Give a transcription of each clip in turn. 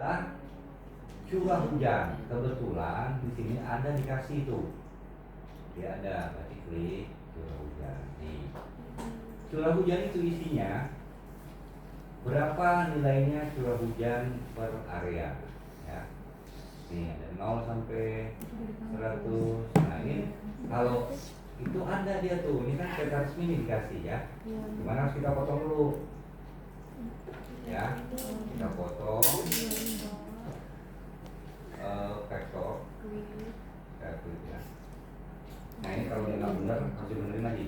adalah curah hujan. Kebetulan di sini ada dikasih tuh, dia ada berarti klik curah hujan. Nih, curah hujan itu isinya berapa nilainya curah hujan per area, ya. Nih ada 0 sampai 100. Nah ini kalau itu ada dia tuh, ini kan peta resmi ini dikasih ya. Gimana harus kita potong dulu, ya. Kita potong vektor, ya. Nah ini kalau dia nggak benar harus dibenerin lagi.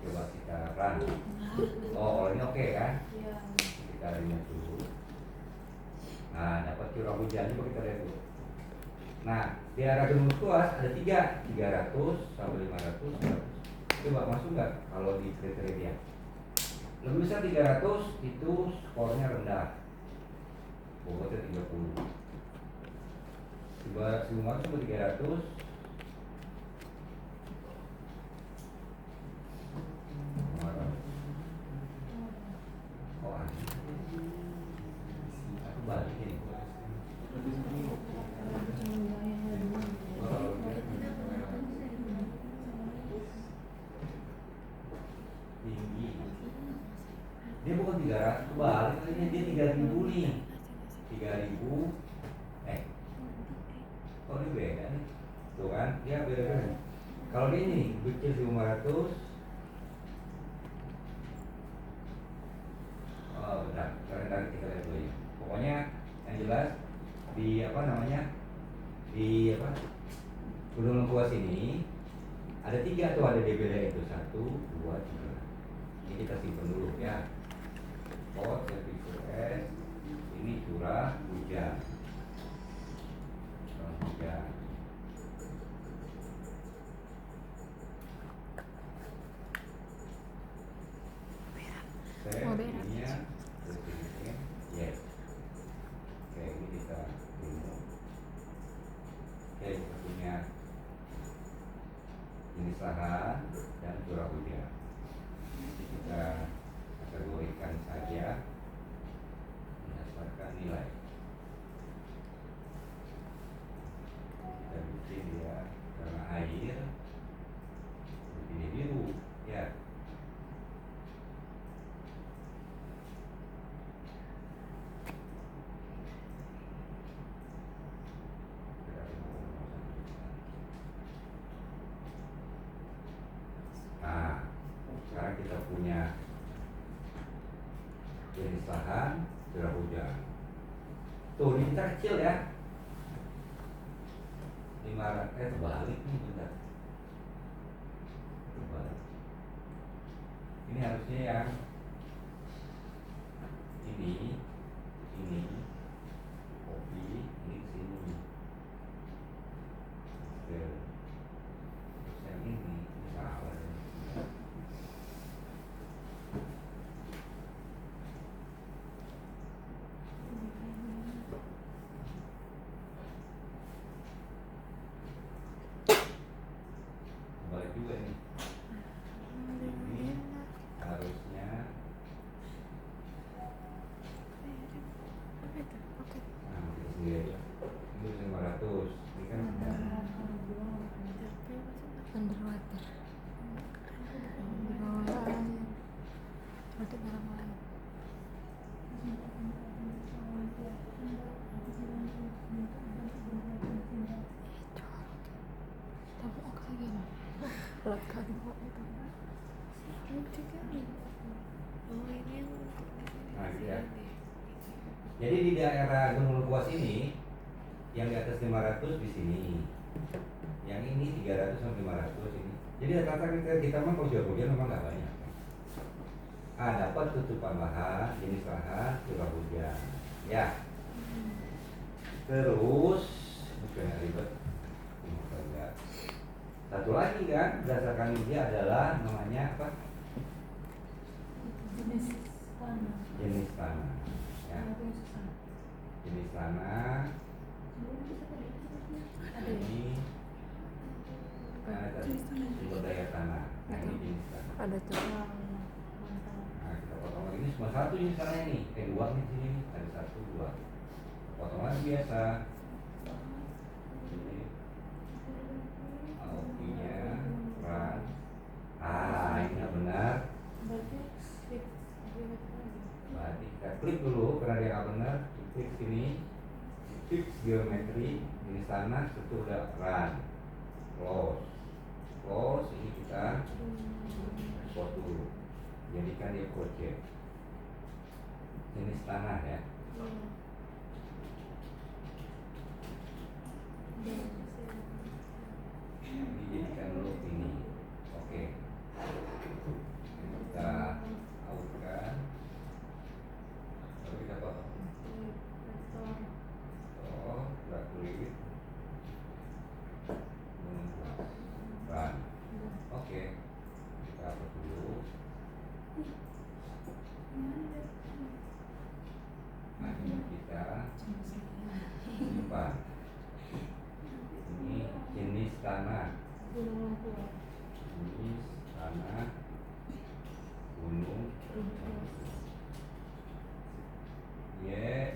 Coba kita run. Oh ini oke kan? Kita lihat dulu. Nah dapat curah hujan, coba kita lihat dulu. Nah di area gunung luas ada 300 sampai 500. Coba masuk nggak kalau di kriteria? Lebih besar 300 itu skornya rendah, bobotnya 30. 500 sampai 300 balik ini. Tinggi. Dia bukan 300, kebalik kayaknya dia 3000 nih. 3000. Oh ini beda nih. Tuh kan, dia beda. Kalau ini kecil 500. Oh benar, sekarang kita lihat dulu ya. Pokoknya yang jelas di Gunung Lengkuas ini ada 3 tuh, ada DBD itu 1, 2, 3. Ini kita simpan dulu ya. Pot, S, ini curah hujan. Curah hujan. Ininya yes. Oke, ini kita remove. Oke, kita punya jenis lahan dan curah hujan. Kita kategorikan saja berdasarkan nilai. Kita bikin dia karena air ini biru ya. Sekarang kita punya jenis lahan, curah hujan. Tuh ini kita kecil ya. 500, terbalik nih bentar. Terbalik. Ini harusnya yang ini, kopi, ini kesini. Terus yang ini salah. Balik juga nih. Ini harusnya ini 500. Ini kan underwater. Di bawah air. Berarti barang lain. Tapi oke gini. Lekat kok itu. nah, gitu ya. Jadi di daerah Gunung Lengkuas ini yang di atas 500 di sini. Yang ini 300 sampai 500 ini. Jadi rata-rata kita memang kalau curah hujan memang nggak banyak. Dapat tutupan lahan, jenis lahan, curah hujan. Ya. Terus, bukan ribet. Satu lagi kan, berdasarkan dia adalah namanya apa? Jenis tanah. Jenis tanah. Ya. Jenis tanah. Ini sumber daya tanah. Nah ini jenis tanah. Ada tuh. Nah kita potong lagi, ini cuma satu jenis tanahnya nih. Dua nih sini, ada 1, 2. biasa. Jadi Alkinya peran. Ini nggak benar. Berarti kita klik dulu karena dia nggak benar. Klik sini, fix geometri ini sana, itu udah run, close ini kita export dulu, jadikan dia project jenis tanah ya. Ini jadikan dulu ini, oke. Kita outkan, lalu kita potong. Kita klik run. Oke, kita hapus dulu. Nah, ini kita simpan. Ini jenis tanah. Jenis tanah gunung.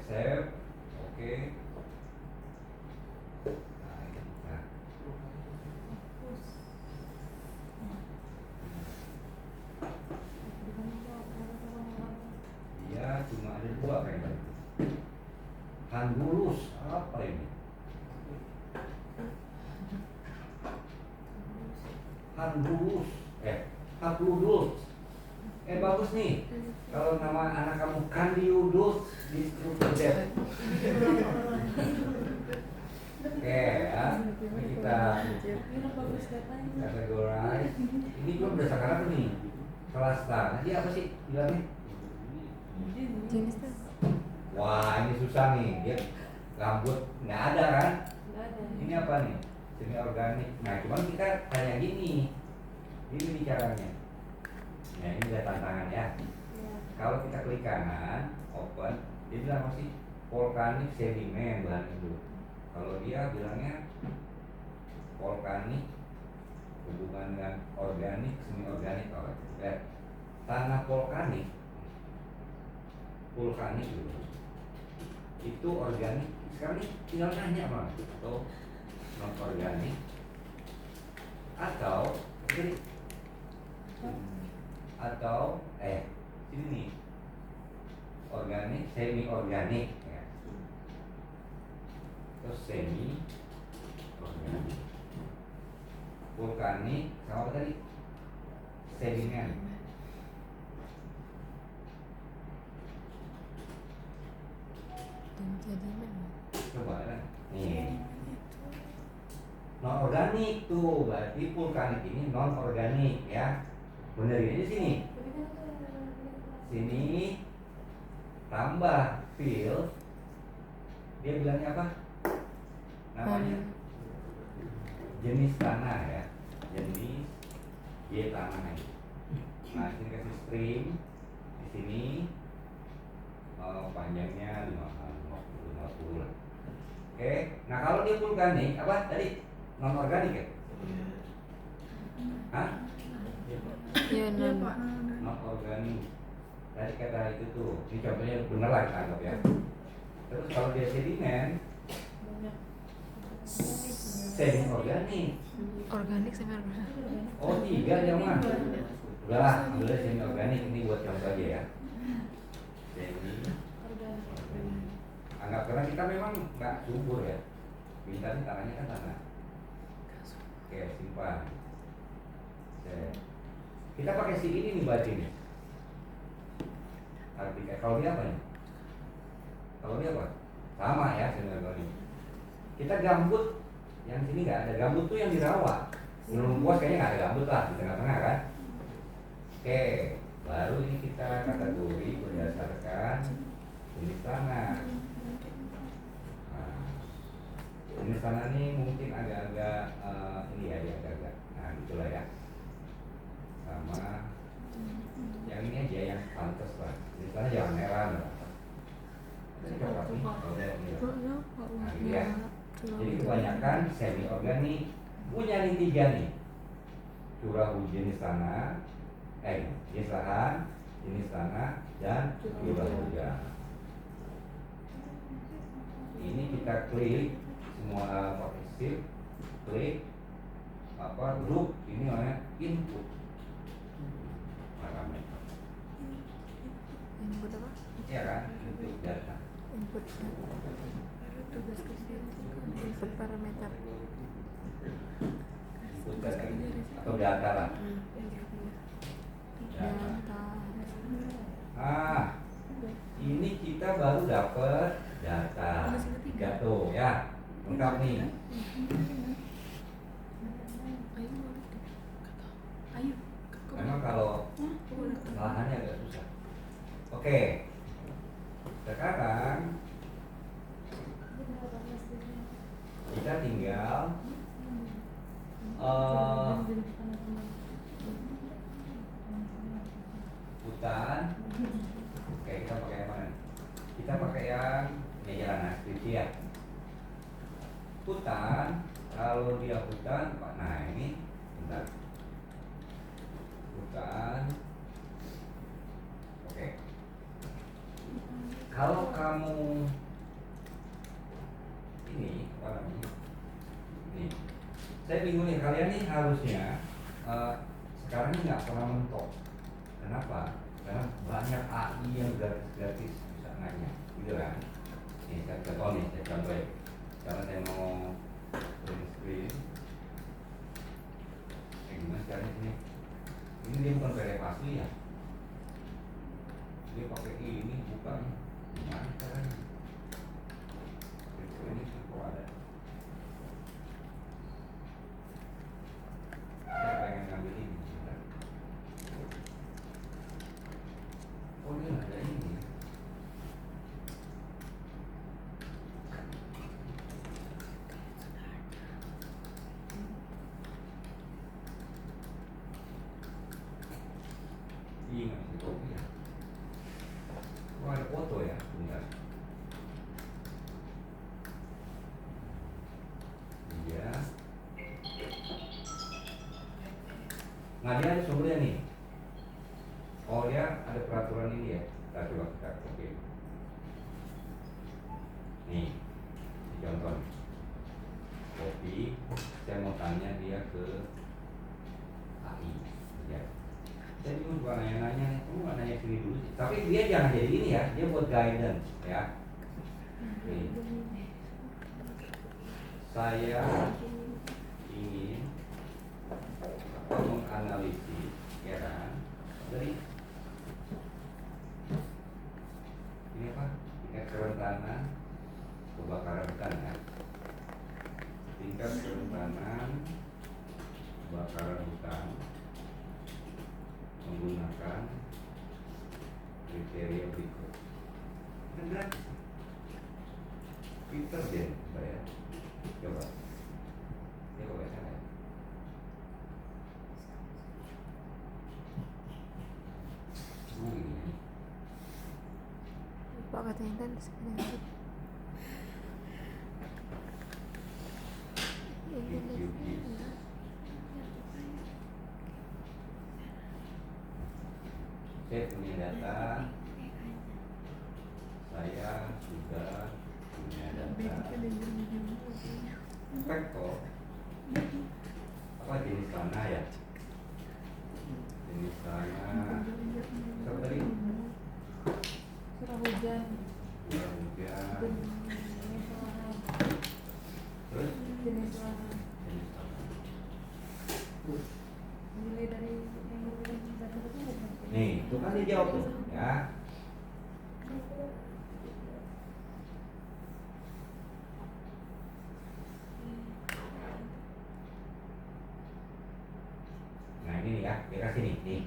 Save. Oke. Nah, ini kita dia cuma ada dua kayaknya. Handulus apa ini? Handulus, Hapludus. Bagus nih. Kalau nama anak kamu Candiudus di struktur Z. Oke ya, ini kita categorize. Ini belum berdasarkan apa nih? Cluster. Nanti apa sih bilangnya? Jenis tuh. Wah, ini susah nih. Dia gambut nggak ada kan? Nggak ada. Ini apa nih? Semi organik. Nah, cuman kita kayak gini. Ini caranya. Nah, ini udah tantangan ya. Kalau kita klik kanan, open, dia bilang masih volcanic sedimen bahan itu. Kalau dia bilangnya volcanic hubungan dengan organik, semi organik, tanah vulkanik gitu. Itu organik. Sekarang ini tinggal nanya bang, atau non organik atau jadi atau sini nih organik, semi organik ya. Terus semi organik, vulkanik sama apa tadi? Sedimen. Coba kan? Nih. Non organik tuh, berarti vulkanik ini non organik ya. Benerin aja sini. Sini tambah fill. Dia bilangnya apa? Namanya jenis tanah ya. Jenis tanah ini. Nah, sini kasih stream. Di sini panjangnya 50 lah. Oke. Nah, kalau dia vulkanik apa tadi? Non organik ya? Hah? Iya, Non organik. Tadi kata itu tuh, ini contohnya bener lah kita anggap ya. Terus kalau dia sedimen, semi organik. Organik sama organik. Oh, 3 dia mah. Udahlah, ambil semi organik ini buat contoh aja ya. Semi organik. Anggap karena kita memang nggak subur ya. Bintang tanahnya kan tanah. Oke, simpan. Kita pakai si ini nih berarti nih. Kalau dia apa nih? Kalau dia apa? Sama ya sebenarnya. Kita gambut yang sini nggak ada. Gambut tuh yang dirawat. Belum puas kayaknya nggak ada gambut lah di tengah-tengah kan. Oke, baru ini kita kategori berdasarkan jenis tanah. Nah, jenis tanah ini mungkin agak-agak ini ya, agak-agak. Nah, gitulah ya. Sama yang ini aja yang pantas lah. Misalnya jangan merah lah. Coklat nih, udah ini. Nah, ini ya. Jadi kebanyakan semi organik punya nih 3 nih. Curah hujan jenis tanah, jenis lahan, jenis tanah dan curah hujan. Ini kita kita klik semua pakai shift, klik grup ini namanya input parameter. Input apa? Iya kan, input data. Input input parameter. Input data atau data lah. Data. Ini kita baru dapat data. Tiga tuh ya, lengkap nih. Memang kalau lahannya agak susah. Oke, sekarang kita tinggal hutan. Oke, kita pakai yang mana? Kita pakai yang jalan skripsi ya. Hutan, kalau dia hutan, nah ini bentar. Hutan. Oke. Kalau kamu ini apa namanya? Nih, saya bingung nih, kalian nih harusnya sekarang ini nggak pernah mentok. Kenapa? Karena banyak AI yang gratis bisa nanya, gitu kan? Nih saya contoh nih, saya contohin. Sekarang saya mau print screen. Gimana caranya sini? Ini dia bukan PDF asli ya? Dia pakai ini bukan. Gimana caranya? Ini kok ada? Saya pengen ngambil ini. Oh ini ada ini. Iya nggak sih kopi ya? Oh ada foto ya? Bentar. Iya. Nah dia ada sumbernya nih. Oh dia ada peraturan ini ya. Kita coba kita copy. Nih, contoh. Copy. Saya mau tanya dia ke AI. Ya. Jadi bukan nanya-nanya, kamu nggak nanya sini dulu sih. Tapi dia jangan jadi ini ya. Dia buat guidance ya. Nih. Saya ingin menganalisis ya kan dari ini apa tingkat kerentanan kebakaran hutan ya, tingkat kerentanan kebakaran hutan menggunakan kriteria berikut. Benar Peter Den saya coba dia coba saya ini Pak katanya kan sebenarnya saya punya data, saya sudah punya data. Vektor apa jenis tanah ya? Jenis tanah apa tadi? curah hujan. Curah hujan. Terus Jenis lahan. jenis tanah. Nilai dari yang data itu bukan. Nih, itu kan dijawab tuh ya. Nah ini nih ya, kita sini nih.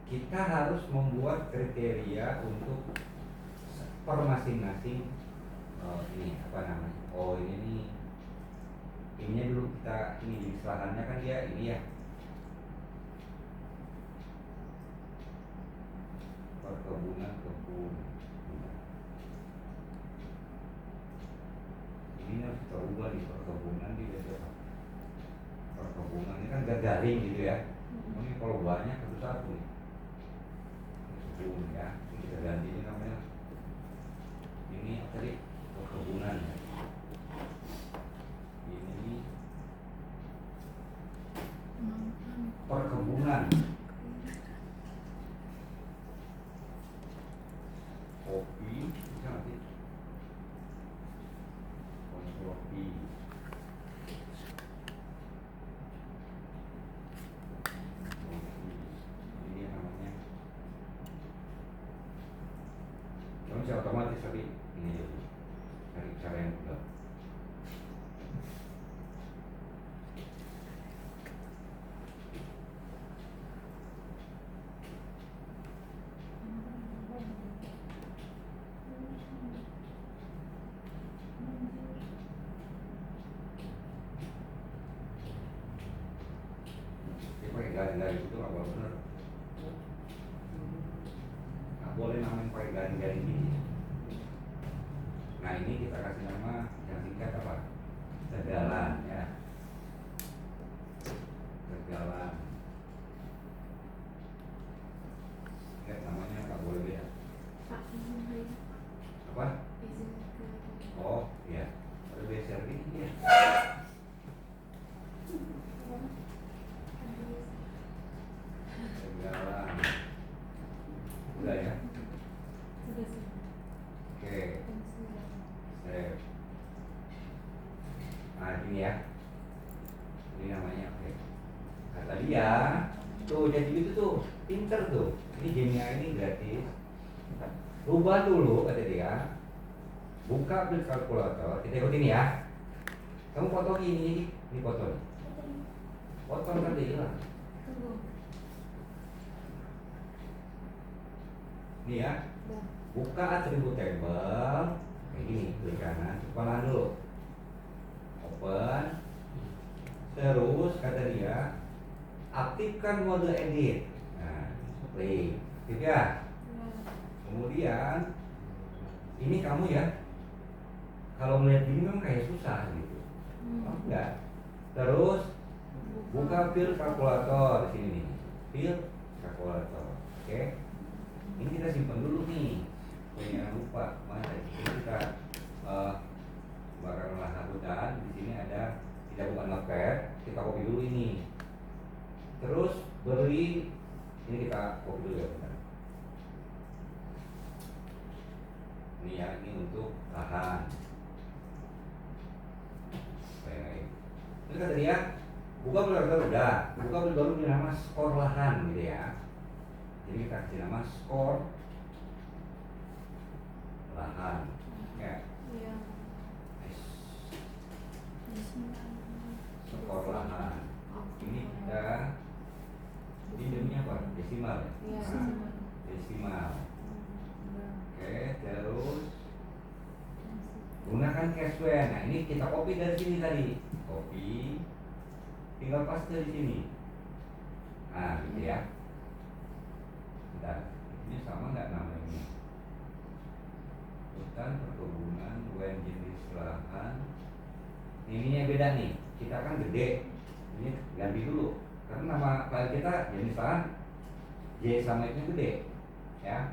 Kita harus membuat kriteria untuk per masing-masing ini apa namanya? Oh ini nih, ininya dulu kita ini jenis lahannya kan dia ini ya. Perkebunan kebun. Ini harus kita ubah nih perkebunan di apa? Perkebunan ini kan garing gitu ya. Ini kalau banyak satu-satu nih. Kebun ya, ini kita ganti ini namanya. Ini apa tadi? Perkebunan. bisa otomatis tapi ini cari cara yang benar. Pakai garing-garing itu nggak boleh bener. Nggak boleh namanya pakai garing-garing gini. Nah ini kita kasih nama yang singkat apa? Segalan ya. Segalan. Lihat namanya nggak boleh beda. Pak izin Apa? izin ke Oh iya. Ada beser gini ya. Segalan. Udah ya. sudah sih. Oke. Save. Nah ini ya. Ini namanya oke. Nah tadi ya. Tuh jadi gitu tuh. Pinter tuh. Ini Gemini ini gratis. Rubah dulu kata dia. Buka build kalkulator. Kita ikutin ya. Kamu foto gini. Ini foto nih. Foto nanti hilang. Tunggu. Nih ya. Dah. Buka atribut table. Kayak gini. Klik kanan. Kepala dulu. Open. Terus kata dia. Aktifkan mode edit. Nah, klik. Gitu ya. Kemudian ini kamu ya. Kalau melihat ini memang kayak susah gitu. Oh, enggak. Terus buka fill kalkulator di sini nih. Fill kalkulator. Oke. Ini kita simpan dulu nih. Jangan lupa. Mana kita bakal lakukan di sini ada tidak bukan notepad. Kita copy dulu ini. Terus beri ini kita copy dulu ya. Bentar. Ini ya, ini untuk lahan. Baik. Ini kata dia, buka build udah, buka build baru di nama skor lahan gitu ya. Jadi kita kasih nama skor lahan. Ya. Iya. Skor lahan. Ini kita ini jadinya apa? Desimal ya? Iya. Desimal. Oke, terus gunakan cashware. Nah ini kita copy dari sini tadi. Copy. Tinggal paste di sini. Nah gitu ya. Bentar. Ini sama nggak namanya? Hutan perkebunan, when jenis lahan. Ininya beda nih. Kita kan gede. Ini ganti dulu. Karena nama file kita jenis lahan J sama itu gede. Ya.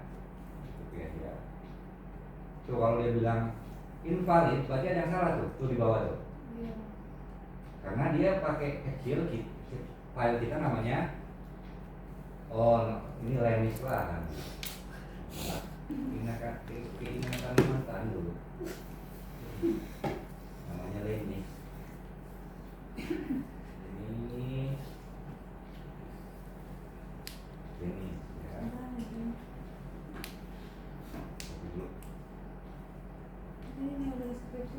Oke ya. Tuh kalau dia bilang invalid, berarti ada yang salah tuh di bawah tuh. Iya. Karena dia pakai kecil, file kita namanya ini Lenis lah kan. Ingatan mantan dulu. Namanya Lenis. Lenis ya. Dulu. Ini udah deskripsi.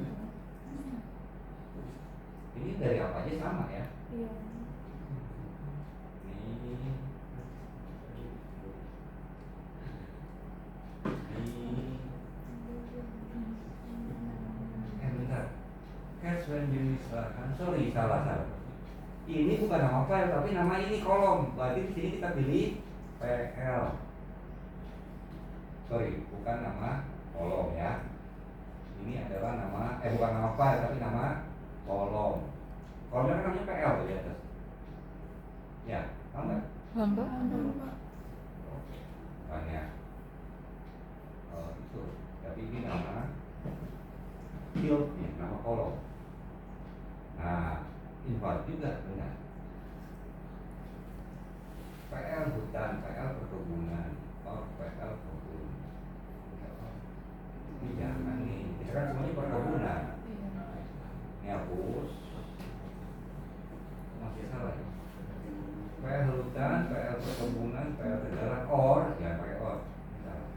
Ini dari apa aja sama ya. Iya. Bentar. Cash when jenis lahan. Sorry, salah. Ini bukan nama file tapi nama ini kolom. Berarti di sini kita pilih PL. Sorry, bukan nama kolom ya. Ini adalah nama bukan nama file tapi nama kolom. Kolomnya kan namanya PL tuh di atas. Ya, tahu nggak? Hamba. Banyak. Oh, itu. Tapi ini nama field ya, nama kolom. Nah, invalid juga benar. PL hutan, PL perkebunan, PL kebun. Ini jangan nih, kita kan semuanya perkebunan. Ini hapus. Masih salah ya. PL hutan, PL perkebunan, PL jalan or, jangan pakai or. Salah.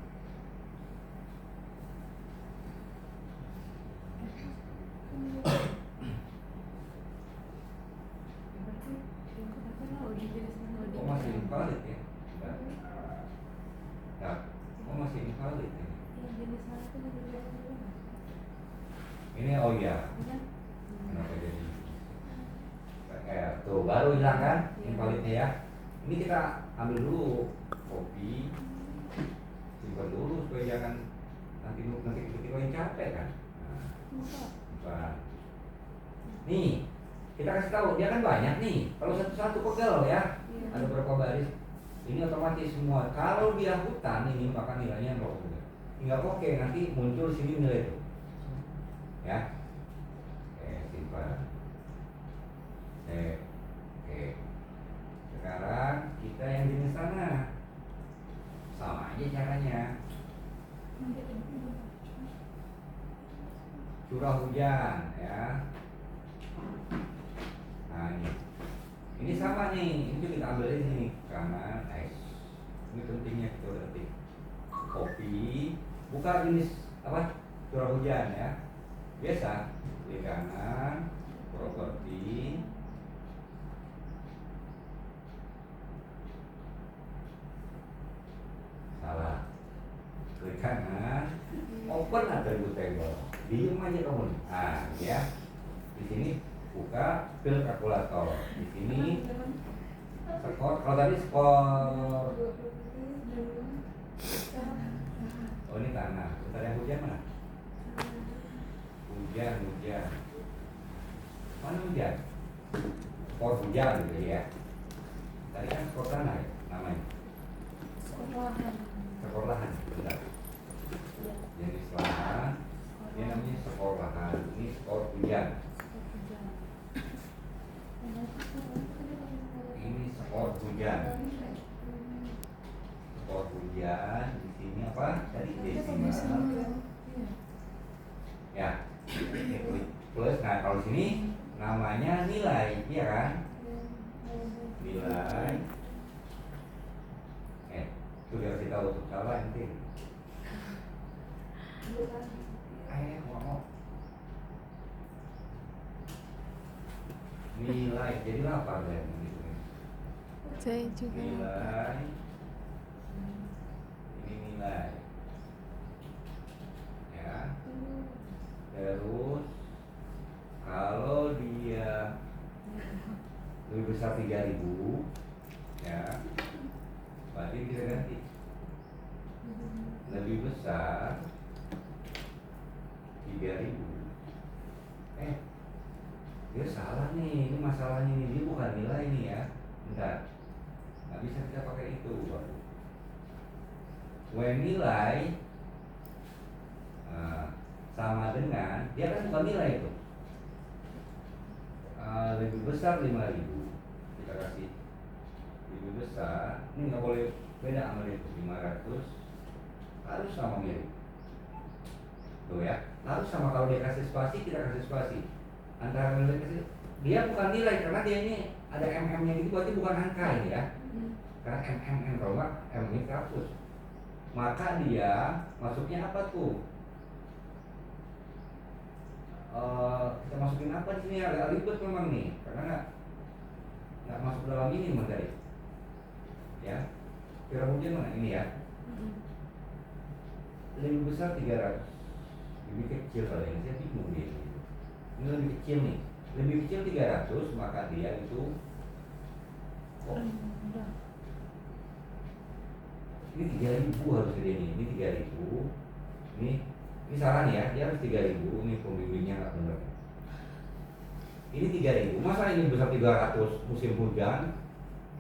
Ini oh iya. Kenapa jadi tuh baru hilang kan invalidnya ya. Ini kita ambil dulu kopi, simpan dulu supaya jangan nanti ketika yang capek kan. Nah, nih kita kasih tahu dia kan banyak nih. Kalau satu-satu pegel ya, ada berapa baris. Ini otomatis semua. Kalau dia hutan ini maka nilainya 0. Tinggal oke, nanti muncul sini nilai itu. Ya. Simpan. Oke. Sekarang kita yang jenis sana. Sama aja caranya. Curah hujan ya. Nah ini sama nih, ini kita ambil di sini kanan X. Ini pentingnya kita ketik kopi, buka jenis apa curah hujan ya. Biasa di kanan properti, salah klik kanan open attribute table, diem aja kamu. Nah ya di sini buka fill kalkulator. Di sini skor, kalau tadi skor. Oh ini tanah. Bentar yang hujan mana? Hujan. Mana hujan? Skor hujan gitu ya. Tadi kan skor tanah ya namanya. Skor lahan. Bentar. Jadi lahan. Ini namanya skor lahan. Ini skor hujan. Ini skor hujan. Skor hujan di sini apa? Tadi desimal. Ya. Plus nah kalau sini namanya nilai, iya kan? Nilai. Itu dia kasih tahu untuk salah nanti. Ngomong. Nilai jadi apa ya gitu. Saya juga Nilai. Ini nilai. Ya. Terus kalau dia lebih besar 3.000 ya, berarti bisa ganti. Lebih besar 3.000. Dia salah nih, ini masalahnya nih, dia bukan nilai nih ya. Bentar, nggak bisa kita pakai itu baru. When nilai sama dengan, dia kan bukan nilai itu. Lebih besar 5.000, kita kasih lebih besar. Ini nggak boleh beda sama itu. 500 harus sama mirip. Tuh ya, harus sama. Kalau dia kasih spasi, kita kasih spasi. Antara nilai kasih, dia bukan nilai karena dia ini ada mm-nya gitu, berarti bukan angka ini ya. Karena mm kalau nggak m ini hapus. Maka dia masuknya apa tuh? Kita masukin apa di sini? Agak ribet memang nih, karena nggak masuk dalam ini materi. Ya, curah hujan mana ini ya? Lebih besar 300, lebih kecil kalau ini saya bingung dia. Ini lebih kecil nih, lebih kecil 300, maka dia itu ini 3.000 harus gede nih. Ini 3.000. Ini salah nih ya, dia harus 3.000. Ini pembimbingnya nggak benar. Ini 3.000, masa ini besar 300 musim hujan,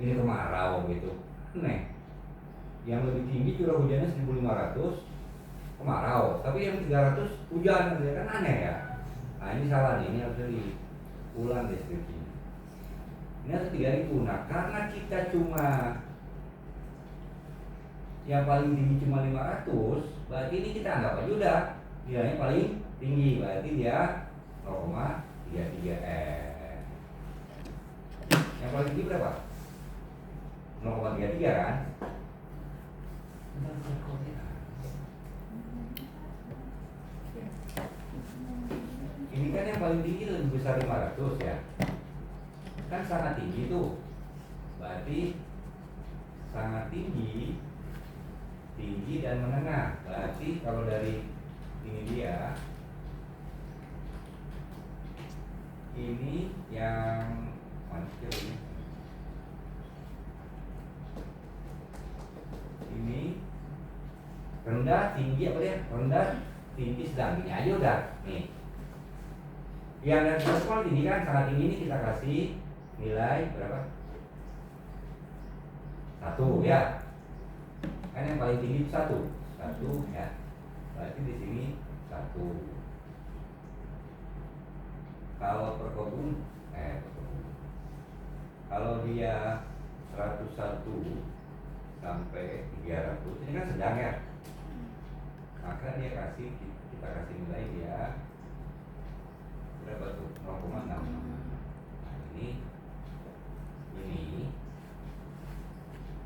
ini kemarau gitu. Aneh. Yang lebih tinggi curah hujannya 1.500 kemarau, tapi yang 300 hujan kan aneh ya. Nah ini salah nih, ini harus diulang deskripsi. Ini harus 3.000. Nah karena kita cuma yang paling tinggi cuma 500, berarti ini kita anggap aja udah nilainya paling tinggi, berarti dia 0,33 n. Yang paling tinggi berapa? 0,33 kan? Ini kan yang paling tinggi lebih besar 500 ya. Kan sangat tinggi tuh. Berarti sangat tinggi, tinggi dan menengah. Berarti kalau dari ini dia yang mana kecil ini? Ini rendah, tinggi apa dia? Rendah, tinggi, sedang. Ini aja udah. Nih. Yang dari sekolah ini kan sangat tinggi ini kita kasih nilai berapa? 1 ya. Kan yang paling tinggi itu 1 ya. Berarti di sini 1. Kalau kalau dia 101 sampai 300 ini kan sedang ya, maka dia kita kasih nilai dia berapa tuh? 0,6. Nah, ini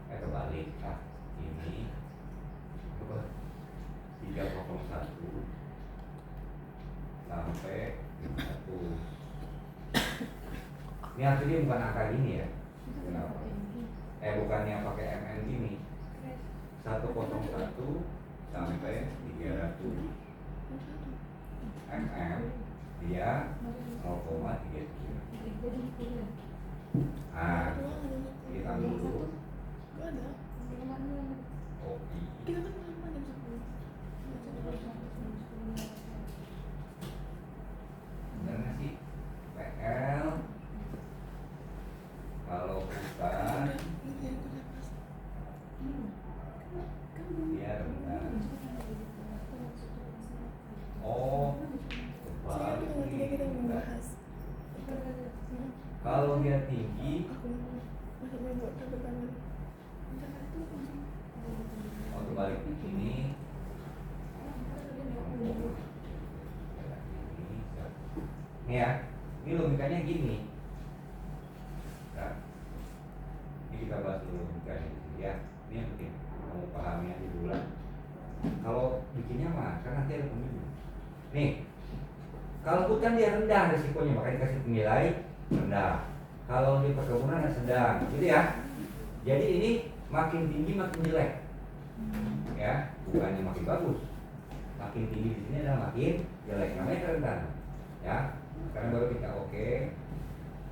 kebalik ini coba 301 sampai 1. Ini artinya bukan angka gini ya. Kenapa? Bukannya pakai MN gini. 101 sampai 300 mm dia 0,33. Nah, kita dulu. Kopi. Bener nggak sih? PL kalau bukan dia rendah. Oh, kebalik nih. Kalau dia tinggi, oh kebalik di sini. Nih ya, ini logikanya gini. Nah, ini kita bahas dulu logikanya ya. Ini yang penting mau pahami aja dulu lah. Kalau bikinnya mah, kan nanti ada pemilu. Nih, kalau hutan dia rendah risikonya, makanya dikasih nilai rendah. Kalau di perkebunan sedang, gitu ya. Jadi ini makin tinggi makin jelek, ya, bukannya makin bagus. Makin tinggi di sini adalah makin jelek, namanya kerendahan, ya. Sekarang baru kita oke.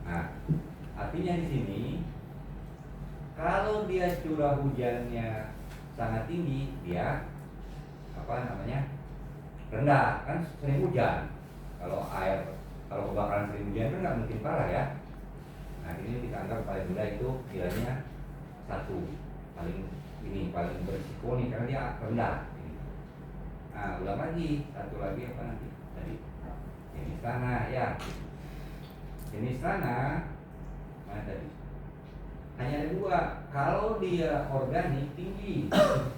Nah, artinya di sini kalau dia curah hujannya sangat tinggi, dia rendah, kan sering hujan. Kalau kebakaran sering hujan kan nggak mungkin parah ya. Nah, ini kita anggap paling rendah itu nilainya 1, paling berisiko nih karena dia rendah. Nah, ulang lagi, satu lagi apa nanti tadi? Jenis tanah ya. Jenis tanah mana tadi? Hanya ada 2. Kalau dia organik tinggi,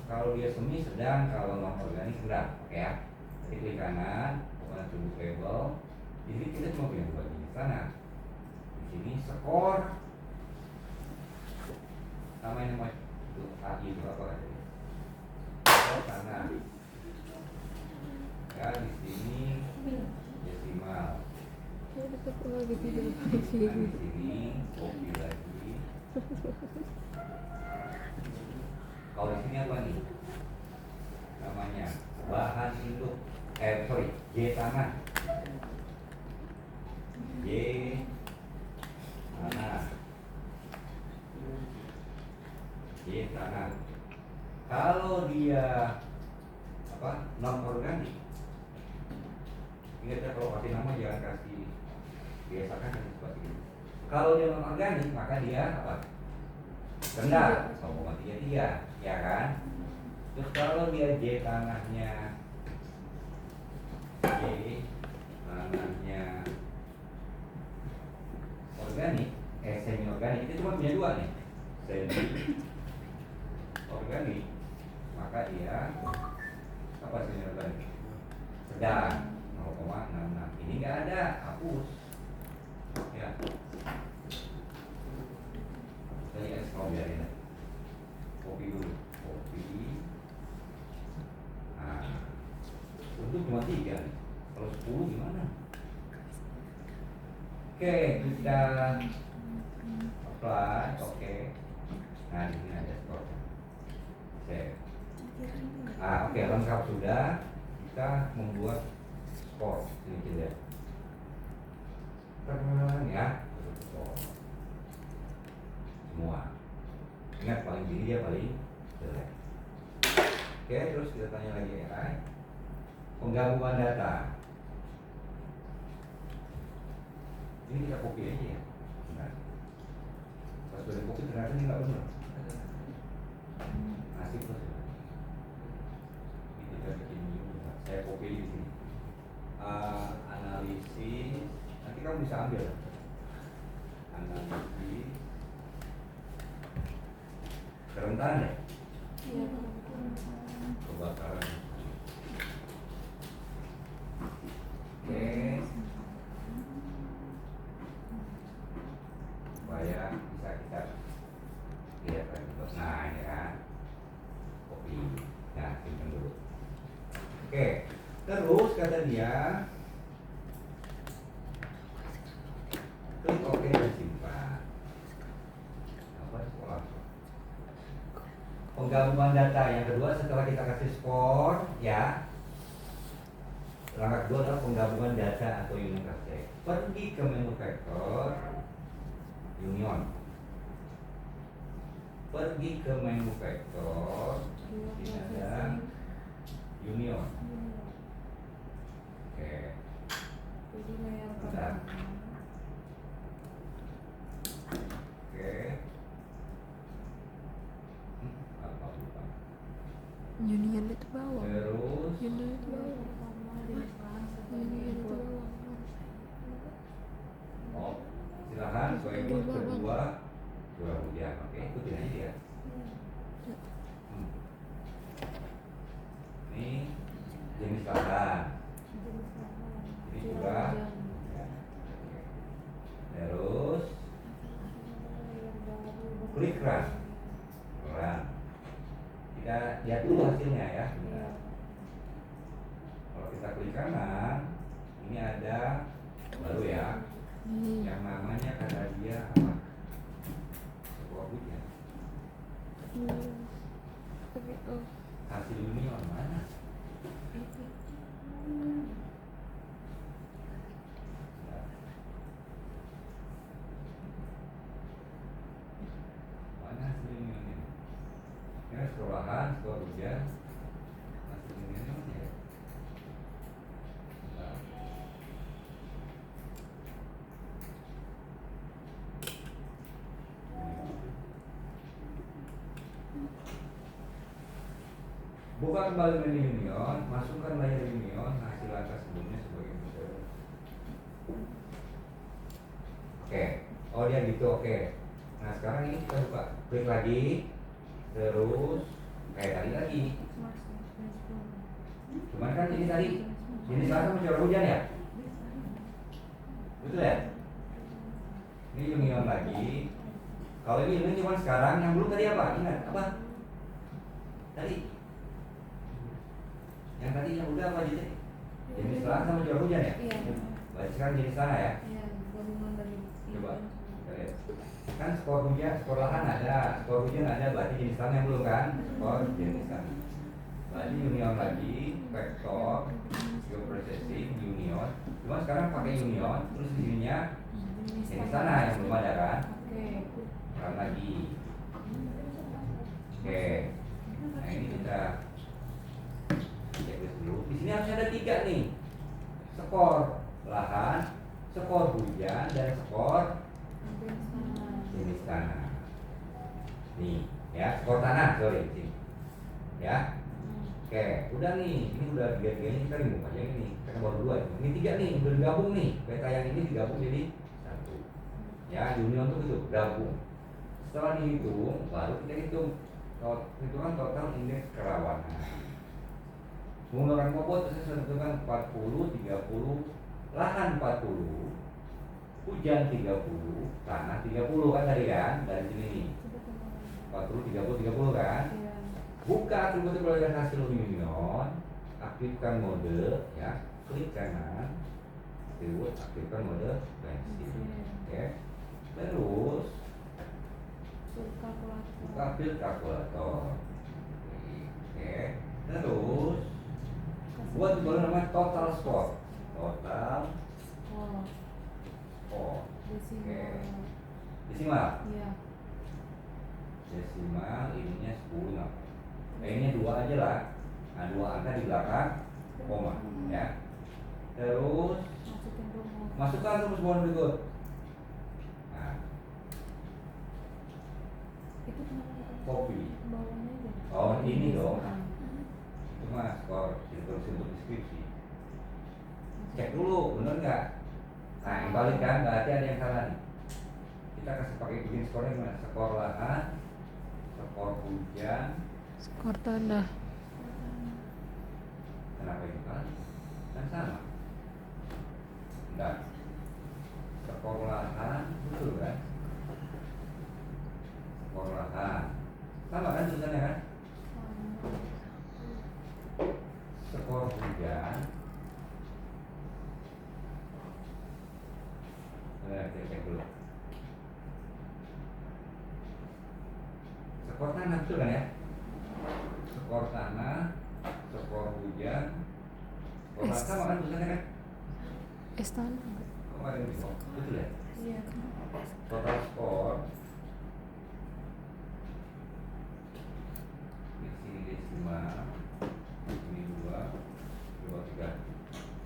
kalau dia semi sedang, kalau non organik rendah. Oke ya. Jadi klik kanan, kemudian tunggu label. Jadi kita cuma punya 2 jenis tanah. Di sini skor namanya itu AI itu apa tadi? Skor tanah. Ya di sini desimal. Nah, di sini kopi lagi. Kalau di sini apa nih? Namanya bahan induk. J tanah. J tanah. J tanah. Kalau dia non organik, ingat ya, kalau kasih nama jangan kasih, biasakan kasih seperti ini. Kalau dia non organik maka dia rendah 0,33, ya kan? Terus kalau dia J tanahnya organik, semi organik, itu cuma punya 2 nih, semi organik, maka dia semi organik sedang 0,66. Ini nggak ada, hapus ya. Tadi ekspor biarin aja. Kopi dulu, kopi. Nah, untuk cuma 3 nih. Kalau 10 gimana? Oke, kita apply, oke. Nah, di sini ada skornya. Oke, lengkap sudah. Kita membuat skor ini ya. skor semua. Ingat paling tinggi dia paling jelek. Oke, terus kita tanya lagi AI. Penggabungan data. Ini kita copy aja ya. Nah, pas udah copy ternyata ini nggak benar. Nasib tuh. Ini kita bikin new. Saya copy di sini. Analisis. Nanti kamu bisa ambil. Analisis kerentanan ya. Iya. Kebakaran. Oke. Supaya bisa kita lihat lagi. Nah ini kan kopi. Nah simpan dulu. Oke. Terus kata dia klik OK dan simpan. Apa sekolah? Penggabungan data yang kedua setelah kita kasih skor ya. Langkah kedua adalah penggabungan data atau union cross-check. Pergi ke menu vektor union. Pergi ke menu vektor. Ini ada union. Oke. Jadi layar Bentar. pertama. Oke. Apa lupa. Union itu bawah. Terus Union itu bawah. Union itu bawah. oh, silakan ikut kedua curah hujan. Oke, ikutin aja dia. Ini jenis lahan. Ini juga. Ya. Terus klik run. Run. Kita lihat dulu hasilnya ya. Bentar. Kalau kita klik kanan, ini ada baru ya. Yang namanya kata dia apa? Sebuah hujan. Hasil union mana? Mana hasil unionnya? Ya sekolahan, skor hujan. Hasil unionnya mana ya? Bentar. Buka kembali menu union, masukkan layar union, hasil angka sebelumnya sebagai model. Oke, oh dia gitu, oke. Nah sekarang ini kita buka, klik lagi, terus kayak tadi lagi. Cuman kan ini tadi, ini salah sama curah hujan ya? Betul ya? Ini union lagi. Kalau ini union cuma sekarang, yang belum tadi apa? Ingat apa? Tadi yang tadi yang udah apa aja? Jenis tanah sama curah hujan ya? Iya. Berarti sekarang jenis tanah ya? Iya, gabungan dari Coba kita lihat. Kan skor hujan, skor lahan ada, skor hujan ada, berarti jenis tanah yang belum kan? Skor jenis tanah. Berarti union lagi, vektor, geoprocessing, union. Cuma sekarang pakai union, terus di sininya jenis tanah yang belum ada kan? Oke. Run lagi. Oke. Nah ini kita checklist dulu. Di sini harusnya ada 3 nih. Skor lahan, skor hujan, dan skor jenis tanah. Nih, ya, skor tanah, sorry. Sini. Ya. Oke, udah nih. Ini udah 3-3-nya kita remove aja ini. Kita baru 2 itu. Ini 3 nih, udah digabung nih. Peta yang ini digabung jadi 1. Ya, union tuh gitu, gabung. Setelah dihitung, baru kita hitung hitungan total indeks kerawanan. Menggunakan bobot saya tentukan 40, 30, lahan 40, hujan 30, tanah 30 kan tadi kan dari sini nih. 40, 30, 30 kan. Iya. Buka atribut perolehan hasil union, aktifkan mode ya, klik kanan, atribut aktifkan mode pensil. Oke. Terus buka field kalkulator. Oke. Terus buat boleh namanya total score. Total score. Desimal. Desimal. Iya. Desimal ininya 10 no. Ininya 2 aja lah. Nah 2 angka di belakang koma ya. Terus Masukin rumus. masukkan rumus bawaan berikut. Nah, Itu kenapa? copy. Bawahnya aja. Oh ini dong. Ah. Itu mah skor ditulis untuk deskripsi. Cek dulu bener nggak? Nah yang balik kan berarti ada yang salah nih. Kita kasih pakai bikin skornya gimana? Skor lahan, skor hujan. Skor tanah. Kenapa itu kan? Kan sama. Enggak. Skor lahan betul kan? Skor lahan sama kan tulisannya kan? Skor hujan. Cek dulu. Skor tanah betul kan ya? Skor tanah, skor hujan, skor lahan sama kan tulisannya kan? S tanah. Kemarin di bawah. Betul ya? Iya. Total skor di sini desimal, di sini 2, 3.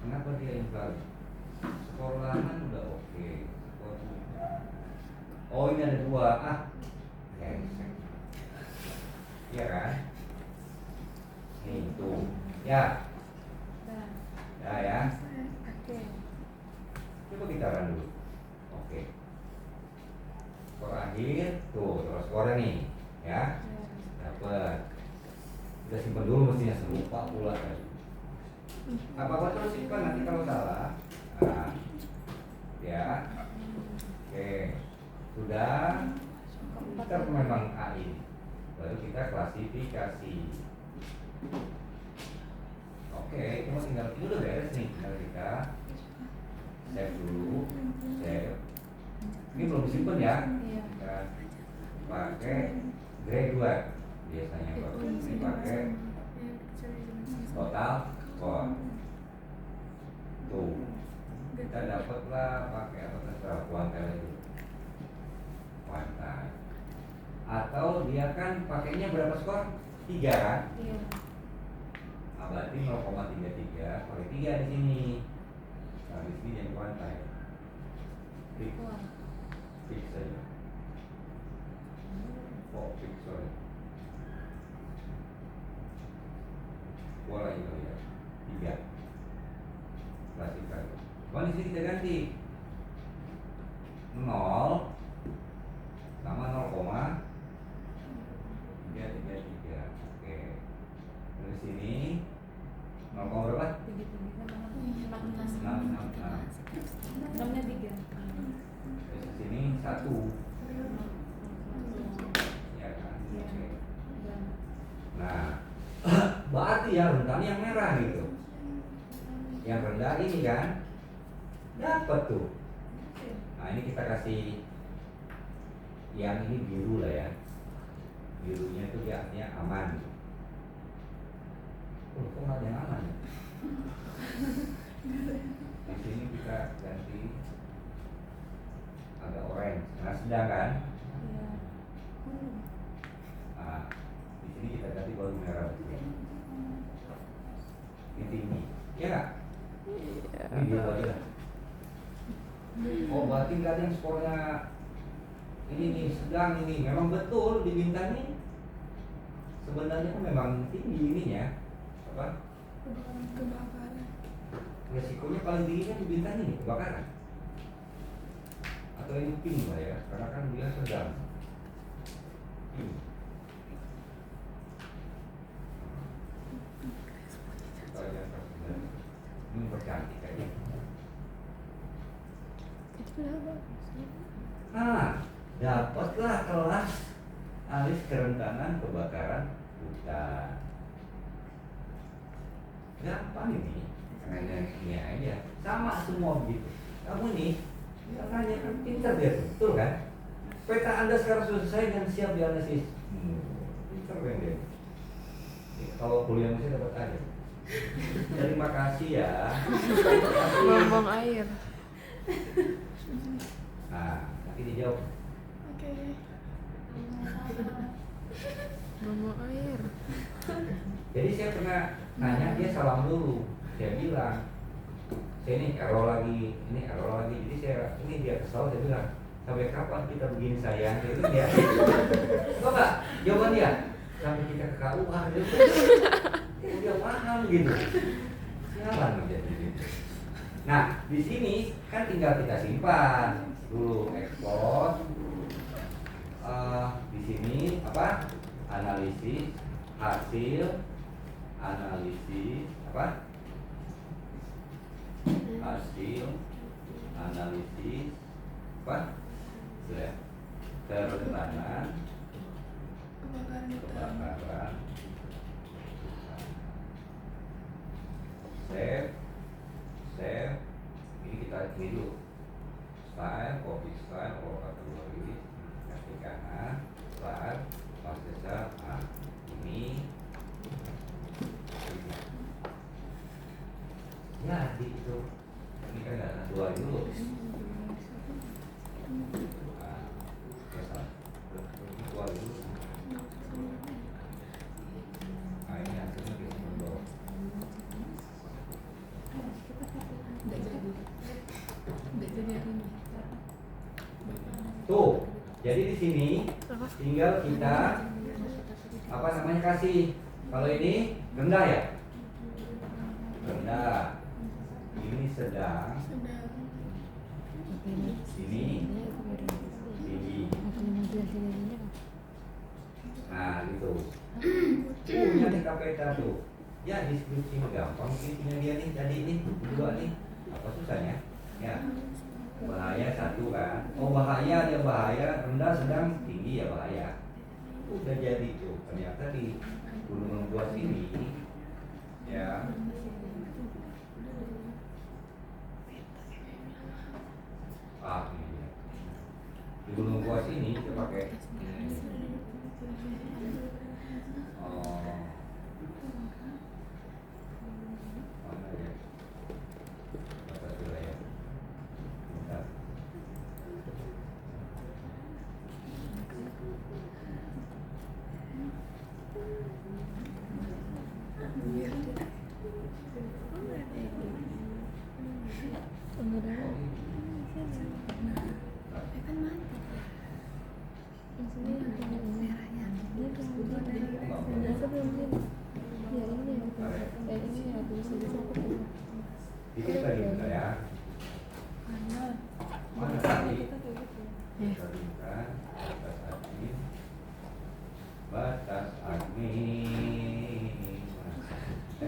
Kenapa dia invalid? Skor lahan udah oke. Skor hujan. Oh ini ada 2. Ah, brengsek. Iya kan? Nih tuh. Ya, Dan. ya. Oke. Coba kita run dulu. Oke. Skor akhir tuh, terus skornya nih, ya. Dapat. Kita simpan dulu mestinya selupa pula kan. Apa-apa terus simpan nanti kalau salah. Nah, ya. Oke. Sudah. Kita memang A ini. Baru kita klasifikasi. Oke, cuma tinggal itu udah beres nih. Tinggal kita save dulu, save. Ini belum disimpan ya. Iya. Kita pakai graduate biasanya Pak. Ini pakai total skor. Tuh, kita dapatlah pakai apa terserah kuantel itu. Kuantal. Atau dia kan pakainya berapa skor? 3 kan? Iya. Nah, berarti 0,33 pakai 3 di sini. Nah, di sini yang kuantai. Fix, Wah. fix saja. Oh, fix sorry. Bola itu ya. 3. Klasifikasi. Cuma di sini kita ganti 0 sama 0,333. Oke. Dari sini 0, berapa? Tinggi-tinggi kan 666. 6-nya 3. Dari sini 1. Ya kan? Oke. Nah, berarti ya rentan yang merah gitu. Yang rendah ini kan dapat tuh. Nah, ini kita kasih yang ini biru lah ya. Birunya tuh dia artinya aman. Oh, kok nggak ada yang aman ya? Di sini kita ganti agak orange. Nah, sedang kan? Iya. Nah, di sini kita ganti baru merah. Ini tinggi, ya nggak? Ini biru aja lah. Oh, berarti nggak ada yang skornya ini nih sedang ini. Memang betul di bintang ini sebenarnya kan memang tinggi ininya apa? Kebakaran. Resikonya paling tinggi kan di bintang ini kebakaran. Atau ini pink lah ya, karena kan dia sedang. Pink. Kita lihat sedang. Ini bercantik kayaknya. Nah, dapatlah kelas alis kerentanan kebakaran hutan. Gampang ini, karena ini aja sama semua begitu. Kamu nih, makanya kan pintar dia tuh, betul kan? Peta Anda sekarang sudah selesai dan siap dianalisis. Pintar kan dia. Kalau kuliah masih dapat aja. Terima kasih ya. Ngomong air. Nah, nanti dijawab. Oke. Gak mau air. Jadi saya pernah nanya, dia salam dulu. Saya bilang, saya ini error lagi. Jadi ini dia kesal, saya bilang, sampai kapan kita begini sayang? Itu dia. Kok nggak? Jawaban dia, sampai kita ke KUA. Dia paham gitu. Sialan menjadi gitu. Nah, di sini kan tinggal kita simpan dulu ekspor. Di sini apa? Analisis hasil analisis apa? Hasil analisis apa? Sudah. Kerentanan kebakaran. Save. Ini kita ini dulu. Style, copy style, or kategori, kasih kanan, style, pasca ini. Ya, di itu. Ini kan ada dua dulu. Nah, ya salah. Dua dulu. Nah, ini hasilnya kita berdua. Tuh, jadi di sini tinggal kita apa namanya kasih. Kalau ini rendah ya, rendah. Ini sedang. Ini tinggi. Nah, gitu. Punya di KPK tuh. Ya deskripsi gampang, mungkin punya dia nih tadi ini dua nih. Apa susahnya? Ya. Bahaya satu kan. Oh bahaya, dia bahaya, rendah, sedang, tinggi ya bahaya. Udah jadi tuh. Ternyata di Gunung Lengkuas ini ya. Ini dia. Di Gunung Lengkuas ini kita pakai ini. Mana ya? Batas wilayah. Bentar. Dikit lagi bentar ya. Mana tadi? Kita buka batas admin.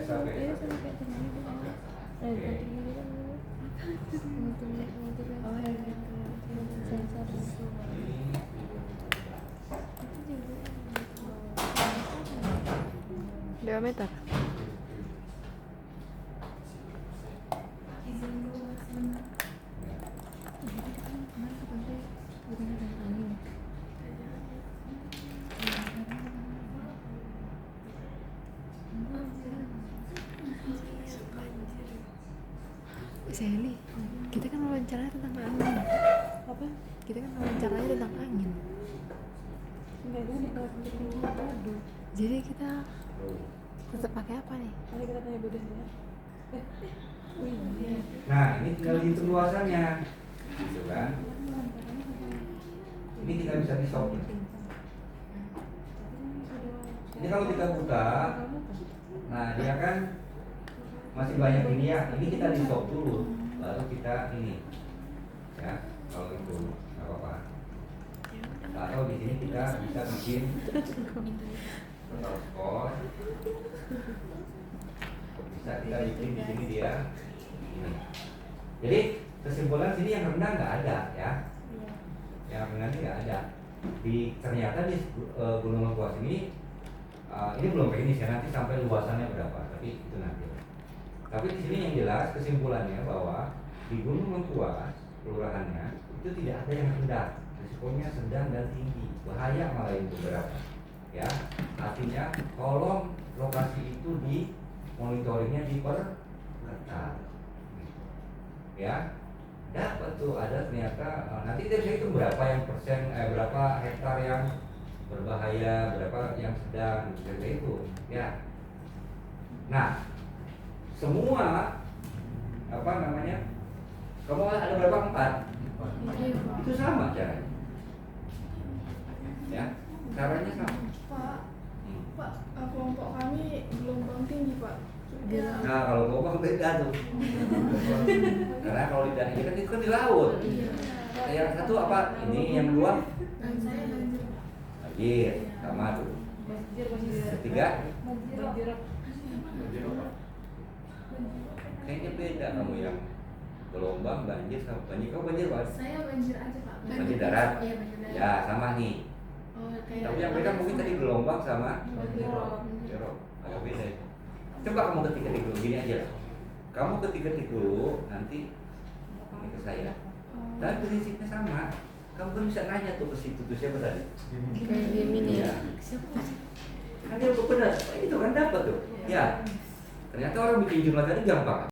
SAP. Oke. Diameter. Sally, kita kan wawancaranya tentang angin. Apa? Kita kan wawancaranya tentang angin. Enggak, itu di kelas tinggi. Aduh. Jadi kita tetap pakai apa nih? Nanti kita tanya Budi ya. Iya. Nah, ini tinggal dihitung luasannya. Gitu kan? Ini kita bisa di stop. Ini kalau kita buka, nah dia kan masih banyak ini ya. Ini kita di stop dulu, baru kita ini. Ya, kalau itu nggak apa-apa. Atau di sini kita bisa bikin total score. Bisa kita bikin di sini dia. Ini. Jadi kesimpulan sini yang rendah nggak ada ya. Yang rendah ini nggak ada. Ternyata di Gunung Lengkuas ini belum teknis ya, nanti sampai luasannya berapa, tapi itu nanti. Tapi di sini yang jelas kesimpulannya bahwa di Gunung Lengkuas kelurahannya itu tidak ada yang rendah, risikonya sedang dan tinggi, bahaya malah yang beberapa. Ya, artinya tolong lokasi itu di monitoringnya diperketat. Ya, dapat tuh ada ternyata nanti dia bisa hitung berapa yang persen berapa hektar yang berbahaya, berapa yang sedang, seperti itu ya. Nah semua apa namanya, kamu ada berapa? 4 itu sama caranya ya, caranya sama. Pak, kelompok kami gelombang tinggi Pak. Nah kalau gelombang beda tuh karena kalau di danau kan itu kan di laut. Yang satu apa ini, yang kedua banjir sama tuh, ketiga kayaknya beda kamu yang gelombang, banjir sama banjir. Kamu banjir Pak? Saya banjir aja Pak. Banjir darat. Iya, banjir darat. Ya sama nih. Oh, kayak Tapi yang beda mungkin tadi gelombang sama banjir rob. jeruk, agak beda ya. Coba kamu ketik-ketik dulu, gini aja lah. Kamu ketik-ketik dulu, nanti ini ke saya. Tapi prinsipnya sama. Kamu kan bisa nanya tuh ke situ tuh siapa tadi? Kayak Gemini ya. Kan dia benar, itu kan dapat tuh. Ya. Ternyata orang bikin jumlah tadi gampang.